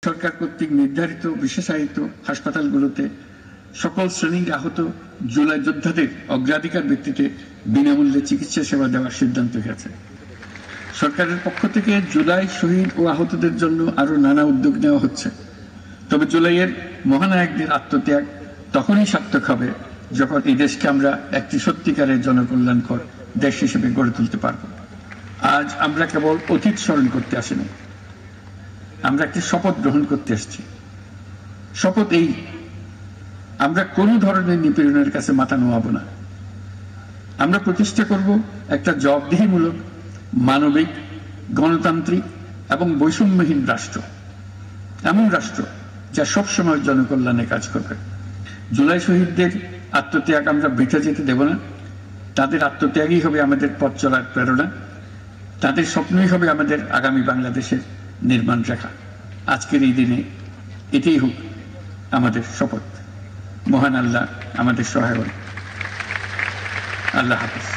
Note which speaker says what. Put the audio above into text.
Speaker 1: সরকার কর্তৃক নির্ধারিত বিশেষায়িত হাসপাতালগুলোতে সকল শ্রেণীর আহত জুলাই যোদ্ধাদের অগ্রাধিকার ভিত্তিতে বিনামূল্যে চিকিৎসা সেবা দেওয়ার সিদ্ধান্ত হয়েছে। সরকারের পক্ষ থেকে জুলাই শহীদ ও আহতদের জন্য আরো নানা উদ্যোগ নেওয়া হচ্ছে। তবে জুলাইয়ের মহানায়কদের আত্মত্যাগ তখনই সার্থক হবে যখন এই দেশকে আমরা একটি সত্যিকারের জনকল্যাণকর দেশ হিসেবে গড়ে তুলতে পারব। আজ আমরা কেবল অতীত স্মরণ করতে আসিনি, আমরা একটি শপথ গ্রহণ করতে এসেছি। শপথ এই, আমরা কোনো ধরনের নিপীড়নের কাছে মাথা নোয়াব না। আমরা প্রতিষ্ঠা করব একটা জবাবদিহিমূলক, মানবিক, গণতান্ত্রিক এবং বৈষম্যহীন রাষ্ট্র, এমন রাষ্ট্র যা সবসময় জনকল্যাণে কাজ করবে। জুলাই শহীদদের আত্মত্যাগ আমরা বৃথা যেতে দেব না। তাদের আত্মত্যাগই হবে আমাদের পথ চলার প্রেরণা, তাদের স্বপ্নই হবে আমাদের আগামী বাংলাদেশের নির্মাণ রেখা। আজকের এই দিনে এটাই হোক আমাদের শপথ। মহান আল্লাহ আমাদের সহায় হন। আল্লাহ হাফেজ।